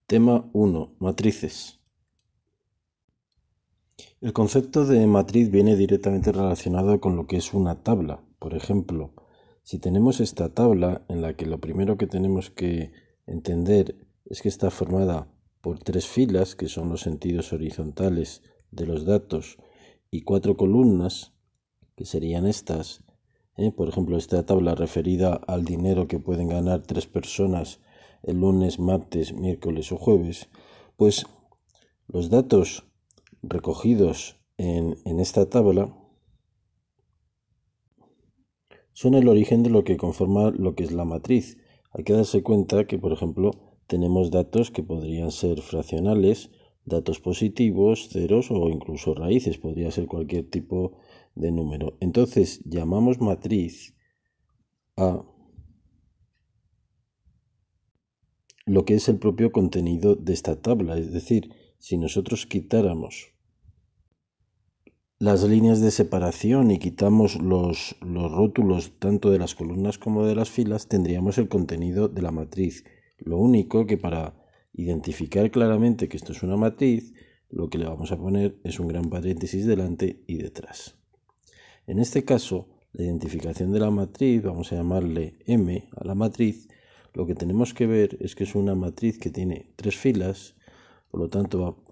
Tema 1. Matrices. El concepto de matriz viene directamente relacionado con lo que es una tabla. Por ejemplo, si tenemos esta tabla en la que lo primero que tenemos que entender es que está formada por 3 filas, que son los sentidos horizontales de los datos, y 4 columnas, que serían estas. Por ejemplo, esta tabla referida al dinero que pueden ganar 3 personas el lunes, martes, miércoles o jueves, pues los datos recogidos en esta tabla son el origen de lo que conforma lo que es la matriz. Hay que darse cuenta que, por ejemplo, tenemos datos que podrían ser fraccionales, datos positivos, ceros o incluso raíces, podría ser cualquier tipo de número. Entonces llamamos matriz a lo que es el propio contenido de esta tabla. Es decir, si nosotros quitáramos las líneas de separación y quitamos los rótulos tanto de las columnas como de las filas, tendríamos el contenido de la matriz. Lo único que para identificar claramente que esto es una matriz, lo que le vamos a poner es un gran paréntesis delante y detrás. En este caso, la identificación de la matriz, vamos a llamarle M a la matriz. Lo que tenemos que ver es que es una matriz que tiene 3 filas, por lo tanto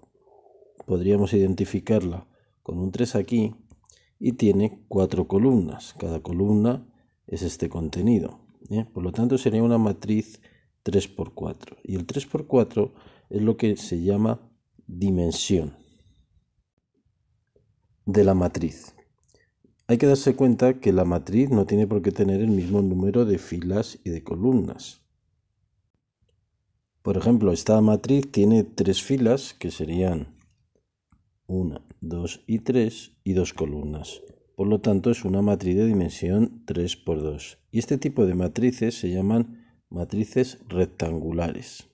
podríamos identificarla con un 3 aquí, y tiene 4 columnas. Cada columna es este contenido. Por lo tanto, sería una matriz 3×4. Y el 3×4 es lo que se llama dimensión de la matriz. Hay que darse cuenta que la matriz no tiene por qué tener el mismo número de filas y de columnas. Por ejemplo, esta matriz tiene 3 filas, que serían 1, 2 y 3, y 2 columnas. Por lo tanto, es una matriz de dimensión 3×2. Y este tipo de matrices se llaman matrices rectangulares,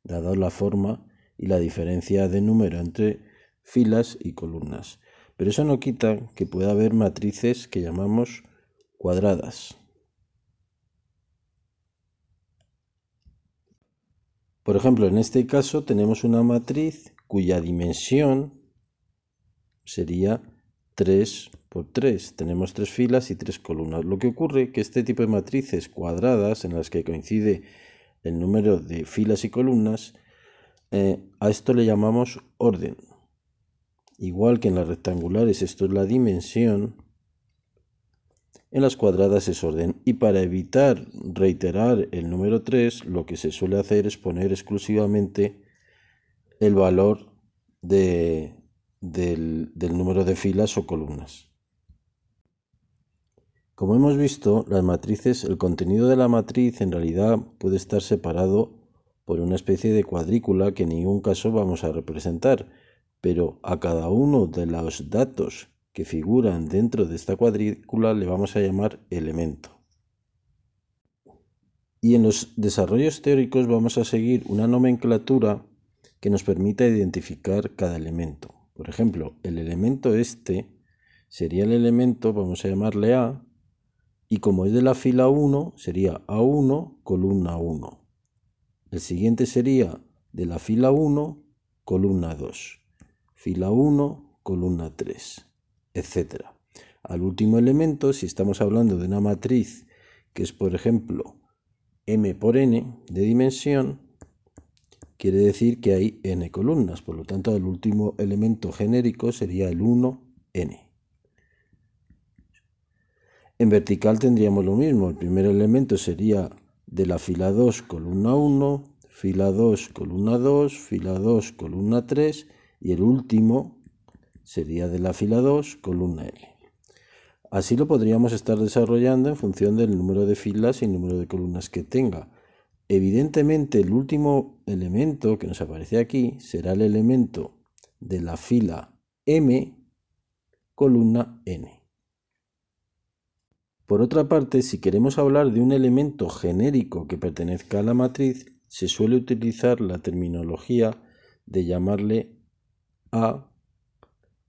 dada la forma y la diferencia de número entre filas y columnas. Pero eso no quita que pueda haber matrices que llamamos cuadradas. Por ejemplo, en este caso tenemos una matriz cuya dimensión sería 3×3. Tenemos 3 filas y 3 columnas. Lo que ocurre es que este tipo de matrices cuadradas, en las que coincide el número de filas y columnas, a esto le llamamos orden. Igual que en las rectangulares esto es la dimensión, en las cuadradas es orden. Y para evitar reiterar el número 3, lo que se suele hacer es poner exclusivamente el valor del número de filas o columnas. Como hemos visto, las matrices, el contenido de la matriz en realidad puede estar separado por una especie de cuadrícula que en ningún caso vamos a representar, pero a cada uno de los datos que figuran dentro de esta cuadrícula le vamos a llamar elemento. Y en los desarrollos teóricos vamos a seguir una nomenclatura que nos permita identificar cada elemento. Por ejemplo, el elemento este sería el elemento, vamos a llamarle A, y como es de la fila 1, sería A1, columna 1. El siguiente sería de la fila 1, columna 2. Fila 1, columna 3, etc. Al último elemento, si estamos hablando de una matriz que es, por ejemplo, M por N de dimensión, quiere decir que hay N columnas. Por lo tanto, el último elemento genérico sería el 1N. En vertical tendríamos lo mismo. El primer elemento sería de la fila 2, columna 1, fila 2, columna 2, fila 2, columna 3, y el último sería de la fila 2, columna L. Así lo podríamos estar desarrollando en función del número de filas y número de columnas que tenga. Evidentemente, el último elemento que nos aparece aquí será el elemento de la fila M, columna N. Por otra parte, si queremos hablar de un elemento genérico que pertenezca a la matriz, se suele utilizar la terminología de llamarle a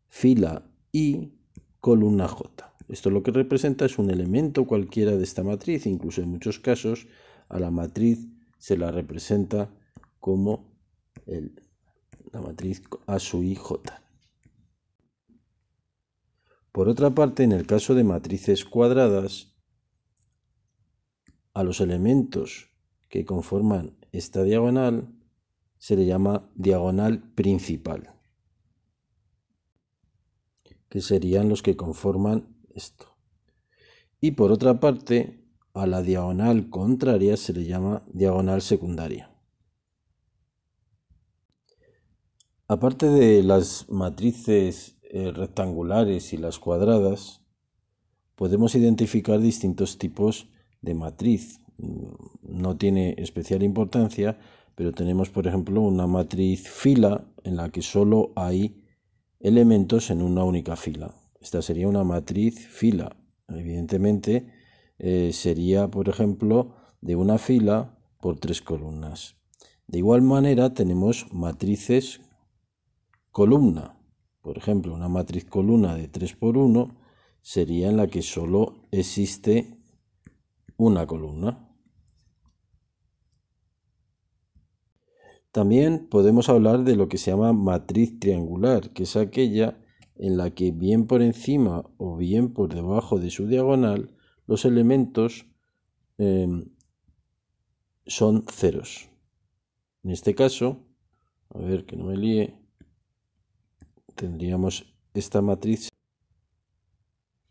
fila I, columna J. Esto lo que representa es un elemento cualquiera de esta matriz, incluso en muchos casos a la matriz se la representa como la matriz A sub i j. Por otra parte, en el caso de matrices cuadradas, a los elementos que conforman esta diagonal se le llama diagonal principal, que serían los que conforman esto. Y por otra parte, a la diagonal contraria se le llama diagonal secundaria. Aparte de las matrices rectangulares y las cuadradas, podemos identificar distintos tipos de matriz. No tiene especial importancia, pero tenemos, por ejemplo, una matriz fila en la que solo hay elementos en una única fila. Esta sería una matriz fila. Evidentemente, sería, por ejemplo, de una fila por 3 columnas. De igual manera, tenemos matrices columna. Por ejemplo, una matriz columna de 3 por 1 sería en la que solo existe una columna. También podemos hablar de lo que se llama matriz triangular, que es aquella en la que bien por encima o bien por debajo de su diagonal los elementos son ceros. En este caso, a ver que no me líe, tendríamos esta matriz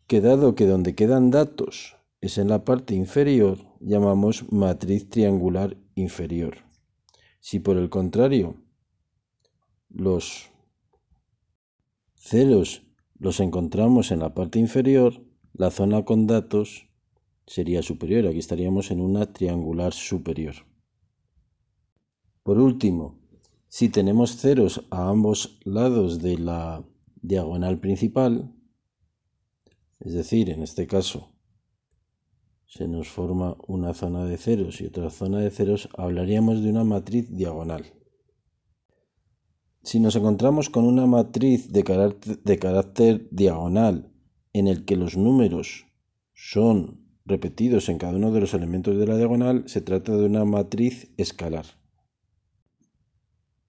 que, dado que donde quedan datos es en la parte inferior, llamamos matriz triangular inferior. Si por el contrario los ceros los encontramos en la parte inferior, la zona con datos sería superior. Aquí estaríamos en una triangular superior. Por último, si tenemos ceros a ambos lados de la diagonal principal, es decir, en este caso se nos forma una zona de ceros y otra zona de ceros, hablaríamos de una matriz diagonal. Si nos encontramos con una matriz de carácter diagonal en el que los números son repetidos en cada uno de los elementos de la diagonal, se trata de una matriz escalar.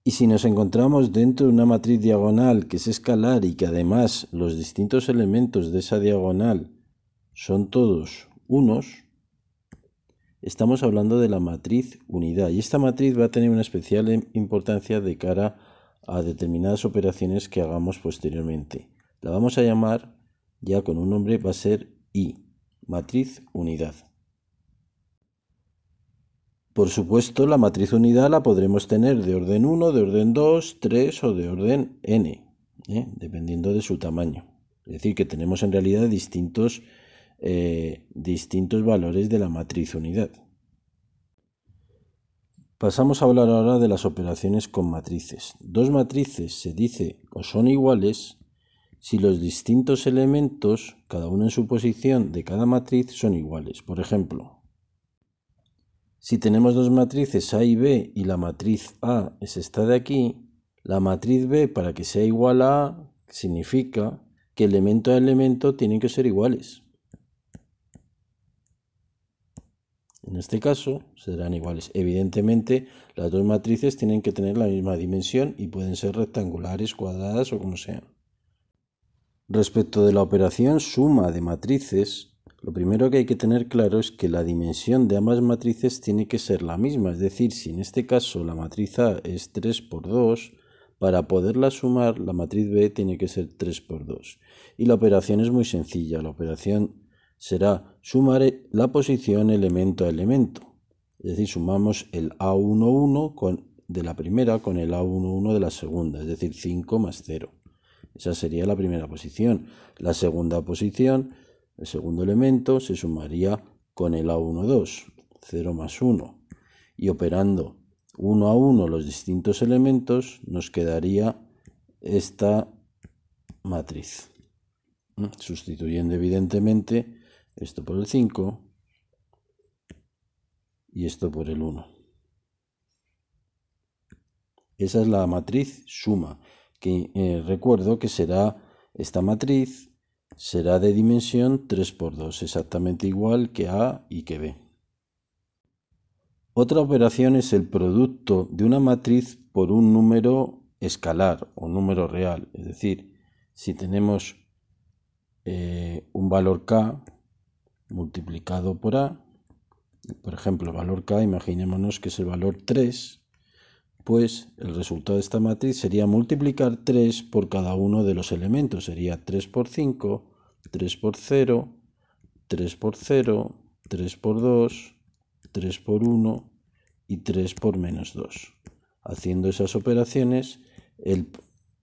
Y si nos encontramos dentro de una matriz diagonal que es escalar y que además los distintos elementos de esa diagonal son todos unos, estamos hablando de la matriz unidad. Y esta matriz va a tener una especial importancia de cara a determinadas operaciones que hagamos posteriormente. La vamos a llamar, ya con un nombre, va a ser I, matriz unidad. Por supuesto, la matriz unidad la podremos tener de orden 1, de orden 2, 3 o de orden n, dependiendo de su tamaño. Es decir, que tenemos en realidad distintos valores de la matriz unidad. Pasamos a hablar ahora de las operaciones con matrices. Dos matrices se dice o son iguales si los distintos elementos, cada uno en su posición de cada matriz, son iguales. Por ejemplo, si tenemos dos matrices A y B y la matriz A es esta de aquí, la matriz B, para que sea igual a A, significa que elemento a elemento tienen que ser iguales. En este caso serán iguales. Evidentemente, las dos matrices tienen que tener la misma dimensión y pueden ser rectangulares, cuadradas o como sean. Respecto de la operación suma de matrices, lo primero que hay que tener claro es que la dimensión de ambas matrices tiene que ser la misma. Es decir, si en este caso la matriz A es 3 por 2, para poderla sumar, la matriz B tiene que ser 3 por 2. Y la operación es muy sencilla. La operación será sumar la posición elemento a elemento. Es decir, sumamos el A11 de la primera con el A11 de la segunda, es decir, 5 más 0. Esa sería la primera posición. La segunda posición, el segundo elemento, se sumaría con el A12, 0 más 1. Y operando 1 a 1 los distintos elementos, nos quedaría esta matriz. Sustituyendo evidentemente esto por el 5 y esto por el 1. Esa es la matriz suma, que recuerdo que esta matriz será de dimensión 3 por 2, exactamente igual que A y que B. Otra operación es el producto de una matriz por un número escalar o número real. Es decir, si tenemos un valor k multiplicado por a, por ejemplo, el valor k, imaginémonos que es el valor 3, pues el resultado de esta matriz sería multiplicar 3 por cada uno de los elementos. Sería 3 por 5, 3 por 0, 3 por 0, 3 por 2, 3 por 1 y 3 por menos 2. Haciendo esas operaciones,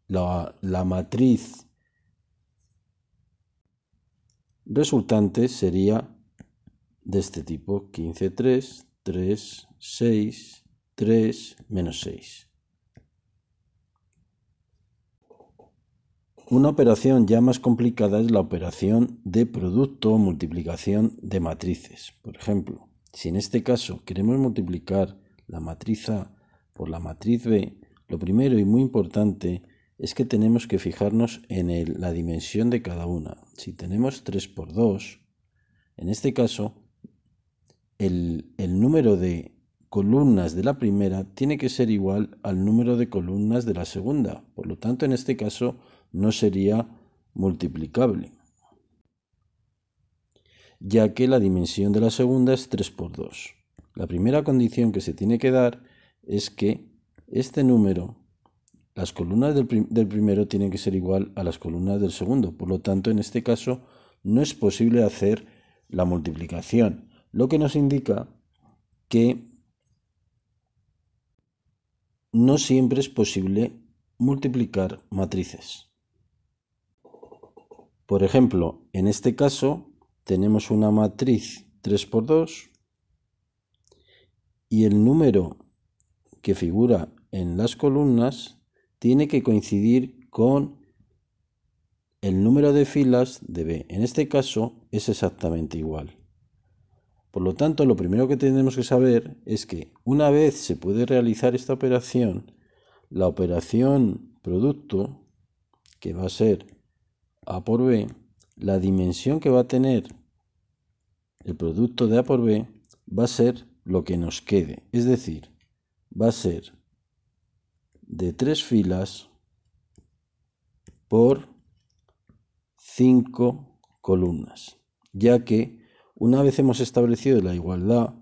la matriz resultante sería de este tipo: 15, 3, 3, 6, 3, menos 6. Una operación ya más complicada es la operación de producto o multiplicación de matrices. Por ejemplo, si en este caso queremos multiplicar la matriz A por la matriz B, lo primero y muy importante es que tenemos que fijarnos en la dimensión de cada una. Si tenemos 3 por 2, en este caso, el número de columnas de la primera tiene que ser igual al número de columnas de la segunda. Por lo tanto, en este caso no sería multiplicable, ya que la dimensión de la segunda es 3 por 2. La primera condición que se tiene que dar es que este número, las columnas del primero tienen que ser igual a las columnas del segundo. Por lo tanto, en este caso no es posible hacer la multiplicación, lo que nos indica que no siempre es posible multiplicar matrices. Por ejemplo, en este caso tenemos una matriz 3 por 2 y el número que figura en las columnas tiene que coincidir con el número de filas de B. En este caso es exactamente igual. Por lo tanto, lo primero que tenemos que saber es que una vez se puede realizar esta operación, la operación producto, que va a ser A por B, la dimensión que va a tener el producto de A por B va a ser lo que nos quede. Es decir, va a ser de 3 filas por 5 columnas, ya que una vez hemos establecido la igualdad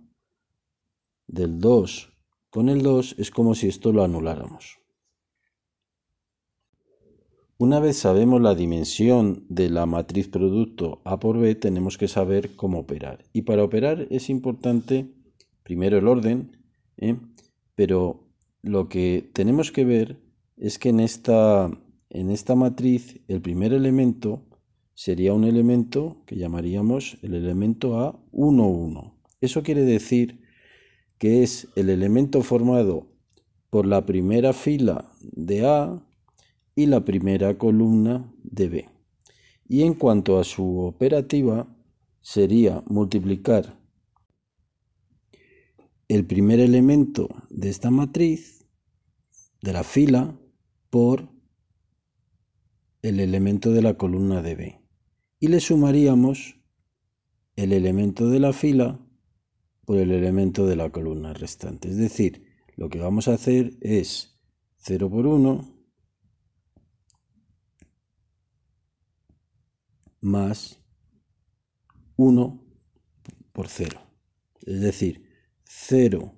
del 2 con el 2, es como si esto lo anuláramos. Una vez sabemos la dimensión de la matriz producto A por B, tenemos que saber cómo operar. Y para operar es importante primero el orden, pero lo que tenemos que ver es que en esta matriz el primer elemento sería un elemento que llamaríamos el elemento A1, 1. Eso quiere decir que es el elemento formado por la primera fila de A y la primera columna de B. Y en cuanto a su operativa, sería multiplicar el primer elemento de esta matriz, de la fila, por el elemento de la columna de B. Y le sumaríamos el elemento de la fila por el elemento de la columna restante. Es decir, lo que vamos a hacer es 0 por 1 más 1 por 0. Es decir, 0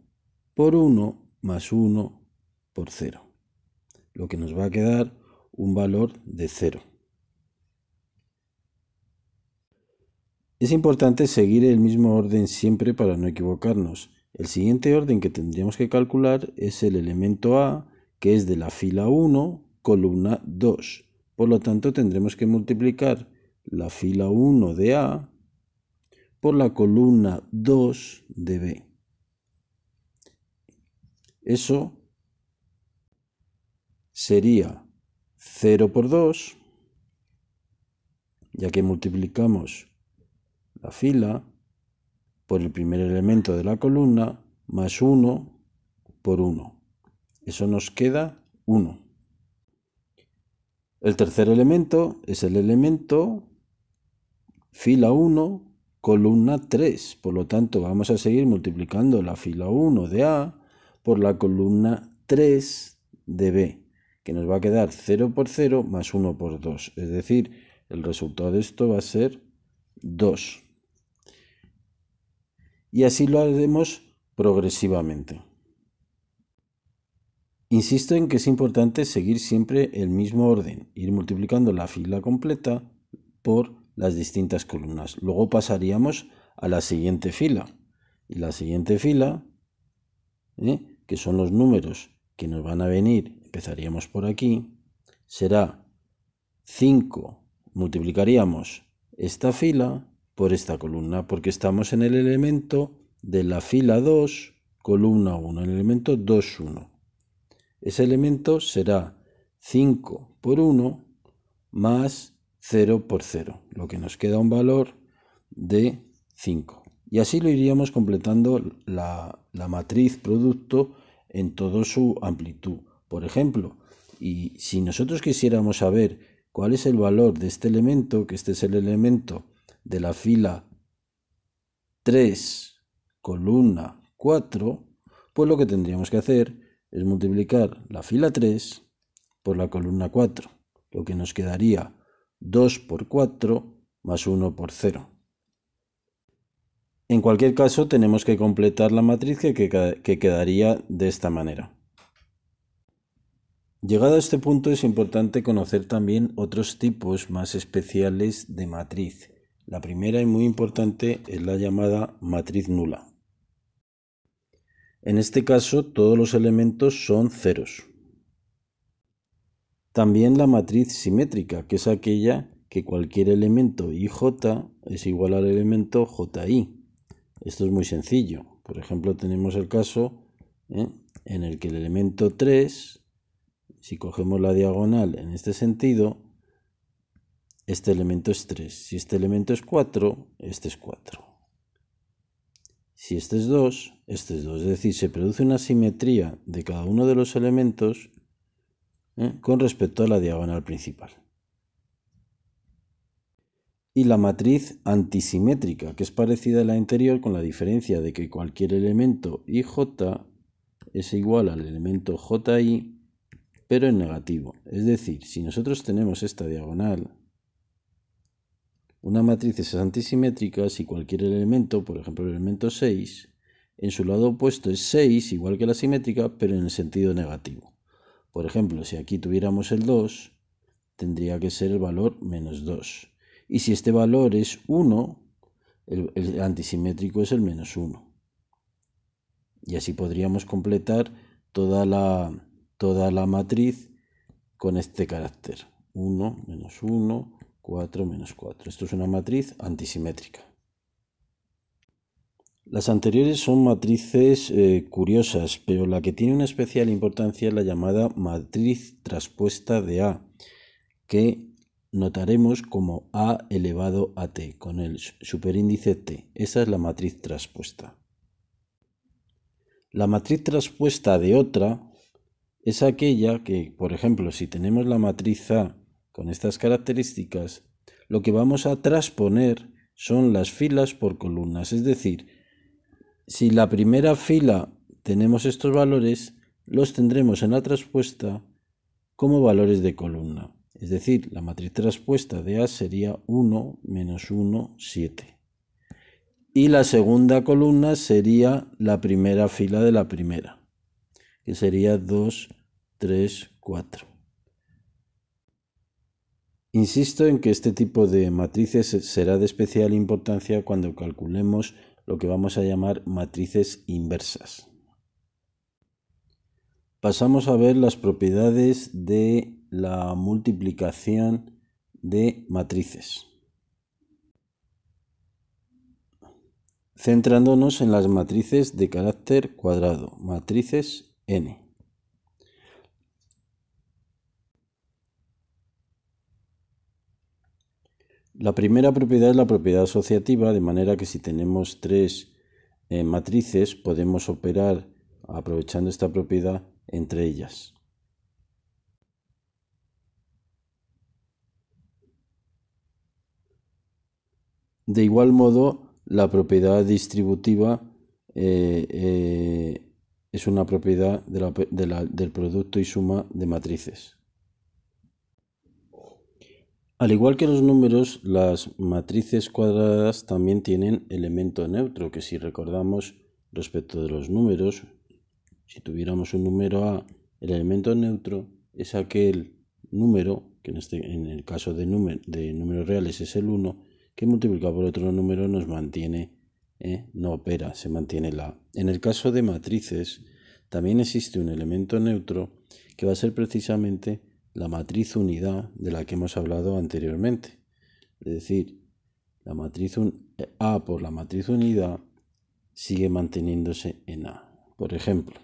por 1 más 1 por 0. Lo que nos va a quedar un valor de 0. Es importante seguir el mismo orden siempre para no equivocarnos. El siguiente orden que tendríamos que calcular es el elemento A, que es de la fila 1, columna 2. Por lo tanto, tendremos que multiplicar la fila 1 de A por la columna 2 de B. Eso sería 0 por 2, ya que multiplicamos la fila por el primer elemento de la columna, más 1 por 1. Eso nos queda 1. El tercer elemento es el elemento fila 1, columna 3. Por lo tanto, vamos a seguir multiplicando la fila 1 de A por la columna 3 de B, que nos va a quedar 0 por 0 más 1 por 2. Es decir, el resultado de esto va a ser 2. Y así lo haremos progresivamente. Insisto en que es importante seguir siempre el mismo orden, ir multiplicando la fila completa por las distintas columnas. Luego pasaríamos a la siguiente fila. Y la siguiente fila, que son los números que nos van a venir, empezaríamos por aquí, será 5. Multiplicaríamos esta fila por esta columna, porque estamos en el elemento de la fila 2, columna 1, el elemento 2, 1. Ese elemento será 5 por 1 más 0 por 0, lo que nos queda un valor de 5. Y así lo iríamos completando la matriz producto en toda su amplitud. Por ejemplo, y si nosotros quisiéramos saber cuál es el valor de este elemento, que este es el elemento de la fila 3, columna 4, pues lo que tendríamos que hacer es multiplicar la fila 3 por la columna 4, lo que nos quedaría 2 por 4 más 1 por 0. En cualquier caso, tenemos que completar la matriz que quedaría de esta manera. Llegado a este punto es importante conocer también otros tipos más especiales de matriz. La primera y muy importante es la llamada matriz nula. En este caso, todos los elementos son ceros. También la matriz simétrica, que es aquella que cualquier elemento ij es igual al elemento ji. Esto es muy sencillo. Por ejemplo, tenemos el caso en el que el elemento 3, si cogemos la diagonal en este sentido, este elemento es 3. Si este elemento es 4, este es 4. Si este es 2, este es 2. Es decir, se produce una simetría de cada uno de los elementos con respecto a la diagonal principal. Y la matriz antisimétrica, que es parecida a la anterior con la diferencia de que cualquier elemento ij es igual al elemento ji, pero en negativo. Es decir, si nosotros tenemos esta diagonal, una matriz es antisimétrica si cualquier elemento, por ejemplo el elemento 6, en su lado opuesto es 6, igual que la simétrica, pero en el sentido negativo. Por ejemplo, si aquí tuviéramos el 2, tendría que ser el valor menos 2. Y si este valor es 1, el antisimétrico es el menos 1. Y así podríamos completar toda la matriz con este carácter. 1, menos 1, 4, menos 4. Esto es una matriz antisimétrica. Las anteriores son matrices curiosas, pero la que tiene una especial importancia es la llamada matriz traspuesta de A, que notaremos como A elevado a T, con el superíndice T. Esa es la matriz traspuesta. La matriz traspuesta de otra es aquella que, por ejemplo, si tenemos la matriz A con estas características, lo que vamos a transponer son las filas por columnas. Es decir, si la primera fila tenemos estos valores, los tendremos en la traspuesta como valores de columna. Es decir, la matriz traspuesta de A sería 1, menos 1, 7. Y la segunda columna sería la primera fila de la primera, que sería 2, 3, 4. Insisto en que este tipo de matrices será de especial importancia cuando calculemos lo que vamos a llamar matrices inversas. Pasamos a ver las propiedades de la multiplicación de matrices. Centrándonos en las matrices de carácter cuadrado, matrices n. La primera propiedad es la propiedad asociativa, de manera que si tenemos tres matrices podemos operar aprovechando esta propiedad entre ellas. De igual modo, la propiedad distributiva es una propiedad del producto y suma de matrices. Al igual que los números, las matrices cuadradas también tienen elemento neutro, que si recordamos respecto de los números, si tuviéramos un número A, el elemento neutro es aquel número, que en el caso de números reales es el 1, que multiplicado por otro número nos mantiene, no opera, se mantiene la A. En el caso de matrices, también existe un elemento neutro que va a ser precisamente la matriz unidad de la que hemos hablado anteriormente. Es decir, la matriz A por la matriz unidad sigue manteniéndose en A. Por ejemplo,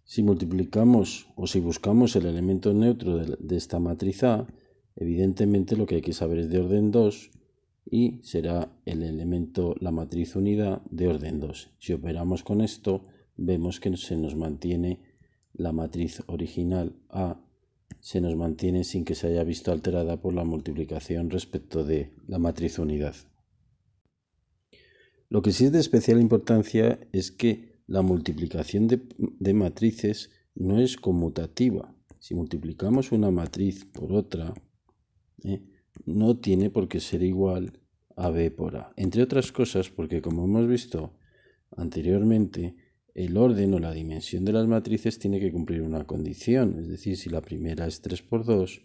si multiplicamos o si buscamos el elemento neutro de esta matriz A, evidentemente lo que hay que saber es de orden 2 y será la matriz unidad de orden 2. Si operamos con esto, vemos que se nos mantiene la matriz original A, se nos mantiene sin que se haya visto alterada por la multiplicación respecto de la matriz unidad. Lo que sí es de especial importancia es que la multiplicación de matrices no es conmutativa. Si multiplicamos una matriz por otra, no tiene por qué ser igual a B por A. Entre otras cosas porque, como hemos visto anteriormente, el orden o la dimensión de las matrices tiene que cumplir una condición. Es decir, si la primera es 3 por 2,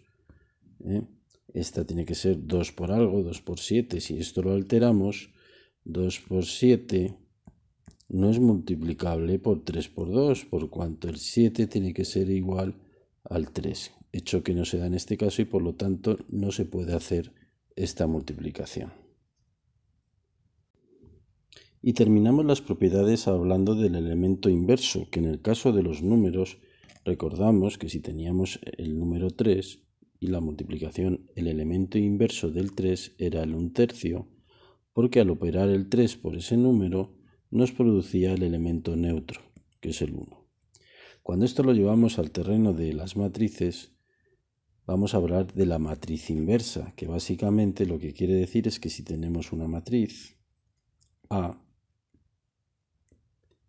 esta tiene que ser 2 por algo, 2 por 7. Si esto lo alteramos, 2 por 7 no es multiplicable por 3 por 2, por cuanto el 7 tiene que ser igual al 3, hecho que no se da en este caso y por lo tanto no se puede hacer esta multiplicación. Y terminamos las propiedades hablando del elemento inverso, que en el caso de los números recordamos que si teníamos el número 3 y la multiplicación, el elemento inverso del 3 era el 1/3, porque al operar el 3 por ese número nos producía el elemento neutro, que es el 1. Cuando esto lo llevamos al terreno de las matrices, vamos a hablar de la matriz inversa, que básicamente lo que quiere decir es que si tenemos una matriz A,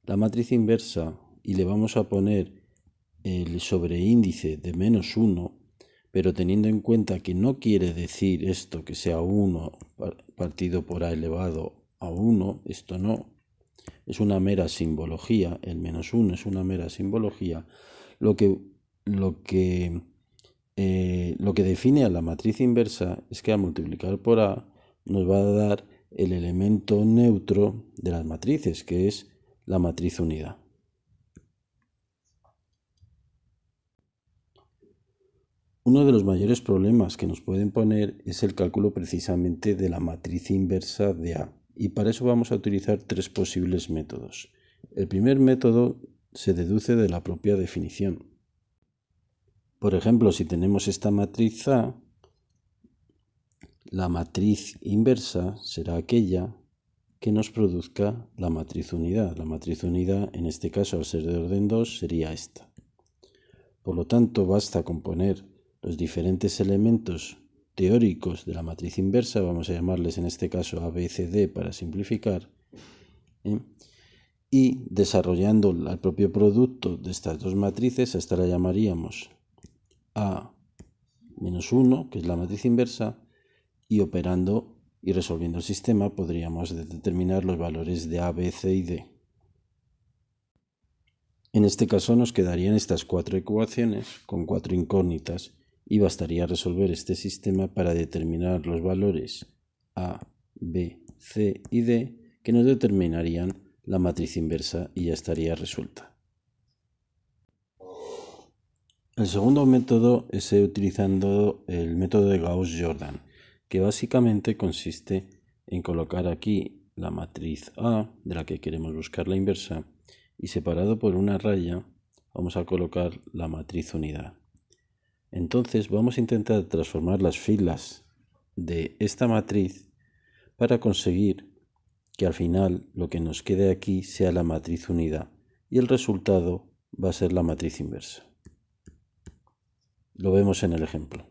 la matriz inversa, y le vamos a poner el sobreíndice de -1, pero teniendo en cuenta que no quiere decir esto que sea 1 partido por A elevado a 1, esto no, es una mera simbología, el -1 es una mera simbología, lo que define a la matriz inversa es que al multiplicar por A nos va a dar el elemento neutro de las matrices, que es la matriz unidad. Uno de los mayores problemas que nos pueden poner es el cálculo precisamente de la matriz inversa de A, y para eso vamos a utilizar 3 posibles métodos. El primer método se deduce de la propia definición. Por ejemplo, si tenemos esta matriz A, la matriz inversa será aquella que nos produzca la matriz unidad. La matriz unidad, en este caso, al ser de orden 2, sería esta. Por lo tanto, basta con poner los diferentes elementos teóricos de la matriz inversa, vamos a llamarles en este caso A, B, C, D para simplificar, y desarrollando el propio producto de estas dos matrices, a esta la llamaríamos A-1, que es la matriz inversa, y operando y resolviendo el sistema podríamos determinar los valores de A, B, C y D. En este caso nos quedarían estas 4 ecuaciones con 4 incógnitas y bastaría resolver este sistema para determinar los valores A, B, C y D que nos determinarían la matriz inversa y ya estaría resuelta. El segundo método es utilizando el método de Gauss-Jordan, que básicamente consiste en colocar aquí la matriz A, de la que queremos buscar la inversa, y separado por una raya vamos a colocar la matriz unidad. Entonces vamos a intentar transformar las filas de esta matriz para conseguir que al final lo que nos quede aquí sea la matriz unidad y el resultado va a ser la matriz inversa. Lo vemos en el ejemplo.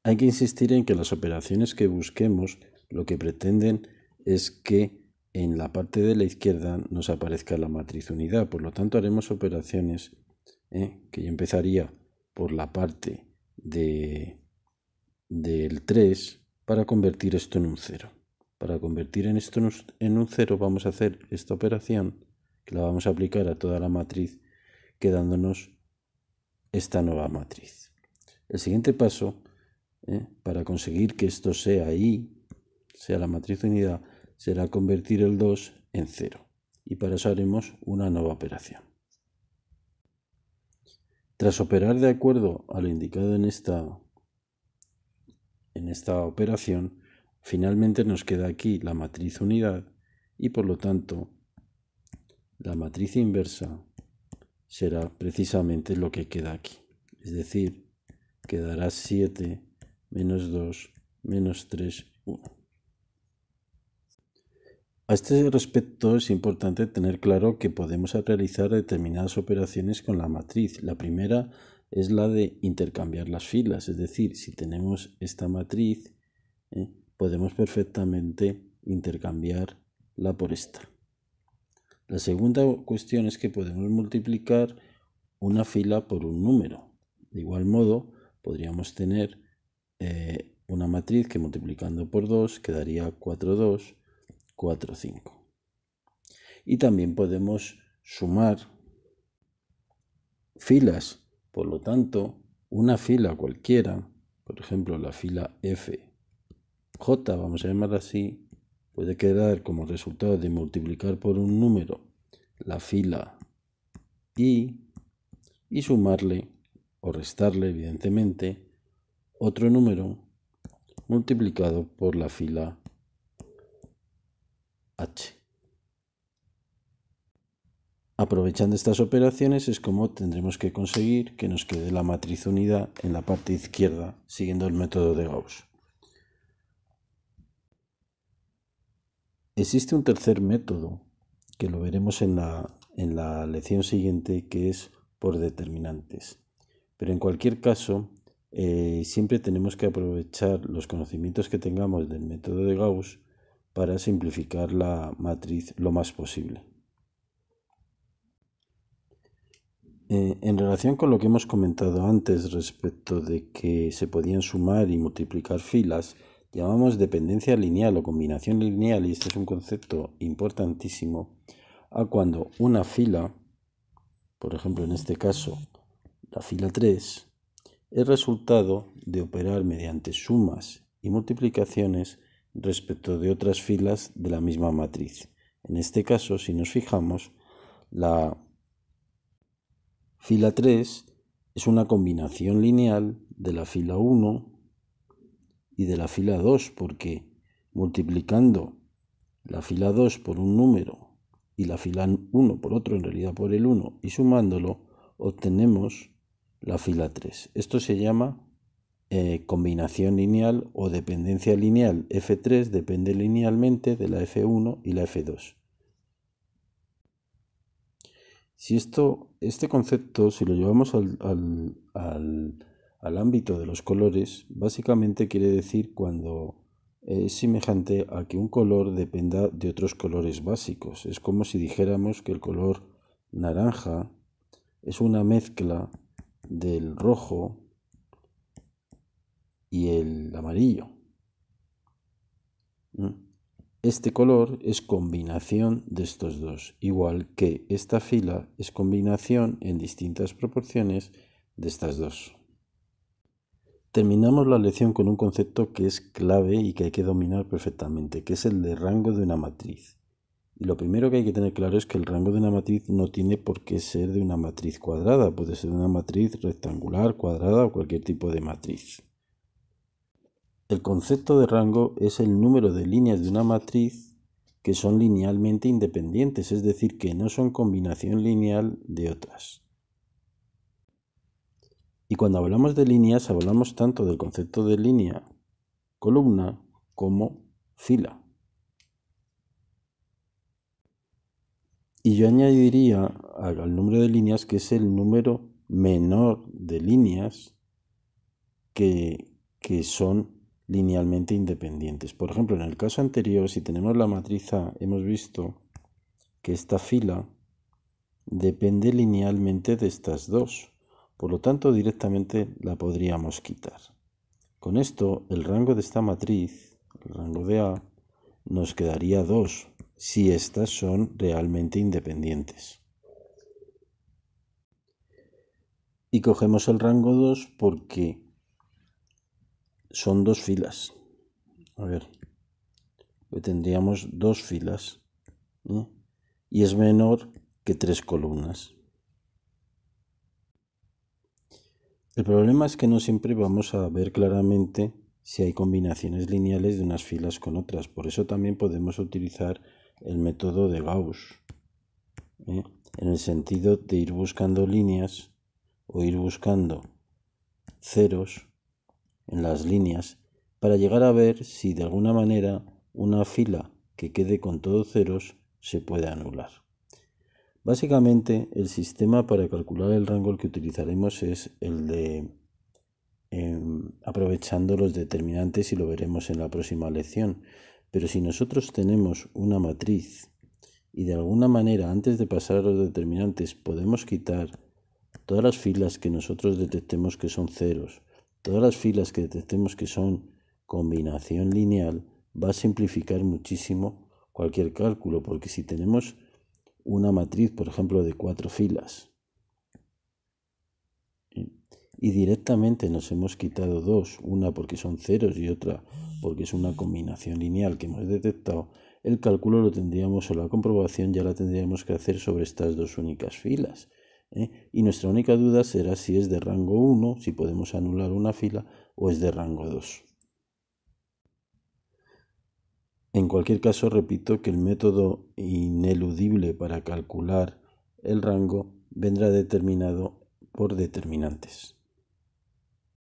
Hay que insistir en que las operaciones que busquemos Lo que pretenden es que en la parte de la izquierda nos aparezca la matriz unidad. Por lo tanto, haremos operaciones que yo empezaría por la parte del 3 para convertir esto en un 0. Para convertir esto en un 0 vamos a hacer esta operación que la vamos a aplicar a toda la matriz, quedándonos esta nueva matriz. El siguiente paso, para conseguir que esto sea sea la matriz unidad, será convertir el 2 en 0. Y para eso haremos una nueva operación. Tras operar de acuerdo a lo indicado en esta operación, finalmente nos queda aquí la matriz unidad y por lo tanto la matriz inversa será precisamente lo que queda aquí. Es decir, quedará 7 menos 2 menos 3, 1. A este respecto es importante tener claro que podemos realizar determinadas operaciones con la matriz. La primera es la de intercambiar las filas, es decir, si tenemos esta matriz, podemos perfectamente intercambiarla por esta. La segunda cuestión es que podemos multiplicar una fila por un número. De igual modo, podríamos tener una matriz que multiplicando por 2 quedaría 4, 2, 4, 5. Y también podemos sumar filas. Por lo tanto, una fila cualquiera, por ejemplo la fila F, J, vamos a llamarla así, puede quedar como resultado de multiplicar por un número la fila I y sumarle o restarle, evidentemente, otro número multiplicado por la fila H. Aprovechando estas operaciones es como tendremos que conseguir que nos quede la matriz unidad en la parte izquierda siguiendo el método de Gauss. Existe un tercer método que lo veremos en la lección siguiente, que es por determinantes. Pero en cualquier caso, siempre tenemos que aprovechar los conocimientos que tengamos del método de Gauss para simplificar la matriz lo más posible. En relación con lo que hemos comentado antes respecto de que se podían sumar y multiplicar filas, llamamos dependencia lineal o combinación lineal, y este es un concepto importantísimo, a cuando una fila, por ejemplo en este caso la fila 3, es resultado de operar mediante sumas y multiplicaciones respecto de otras filas de la misma matriz. En este caso, si nos fijamos, la fila 3 es una combinación lineal de la fila 1 y de la fila 2, porque multiplicando la fila 2 por un número y la fila 1 por otro, en realidad por el 1, y sumándolo, obtenemos la fila 3. Esto se llama combinación lineal o dependencia lineal. F3 depende linealmente de la F1 y la F2. Si este concepto, si lo llevamos al ámbito de los colores, básicamente quiere decir cuando es semejante a que un color dependa de otros colores básicos. Es como si dijéramos que el color naranja es una mezcla del rojo y el amarillo. Este color es combinación de estos dos, igual que esta fila es combinación en distintas proporciones de estas dos. Terminamos la lección con un concepto que es clave y que hay que dominar perfectamente, que es el de rango de una matriz. Y lo primero que hay que tener claro es que el rango de una matriz no tiene por qué ser de una matriz cuadrada, puede ser de una matriz rectangular, cuadrada o cualquier tipo de matriz. El concepto de rango es el número de líneas de una matriz que son linealmente independientes, es decir, que no son combinación lineal de otras. Y cuando hablamos de líneas, hablamos tanto del concepto de línea, columna, como fila. Y yo añadiría al número de líneas que es el número menor de líneas que son linealmente independientes. Por ejemplo, en el caso anterior, si tenemos la matriz A, hemos visto que esta fila depende linealmente de estas dos. Por lo tanto, directamente la podríamos quitar. Con esto, el rango de esta matriz, el rango de A, nos quedaría 2, si estas son realmente independientes. Y cogemos el rango 2 porque son dos filas. A ver, tendríamos dos filas, ¿eh? Y es menor que 3 columnas. El problema es que no siempre vamos a ver claramente si hay combinaciones lineales de unas filas con otras. Por eso también podemos utilizar el método de Gauss, en el sentido de ir buscando líneas o ir buscando ceros en las líneas para llegar a ver si de alguna manera una fila que quede con todos ceros se puede anular. Básicamente, el sistema para calcular el rango que utilizaremos es el de aprovechando los determinantes, y lo veremos en la próxima lección. Pero si nosotros tenemos una matriz y de alguna manera antes de pasar a los determinantes podemos quitar todas las filas que nosotros detectemos que son ceros, todas las filas que detectemos que son combinación lineal, va a simplificar muchísimo cualquier cálculo, porque si tenemos una matriz, por ejemplo, de 4 filas y directamente nos hemos quitado dos, una porque son ceros y otra porque es una combinación lineal que hemos detectado, el cálculo lo tendríamos, o la comprobación ya la tendríamos que hacer sobre estas dos únicas filas. Y nuestra única duda será si es de rango 1, si podemos anular una fila, o es de rango 2. En cualquier caso, repito que el método ineludible para calcular el rango vendrá determinado por determinantes.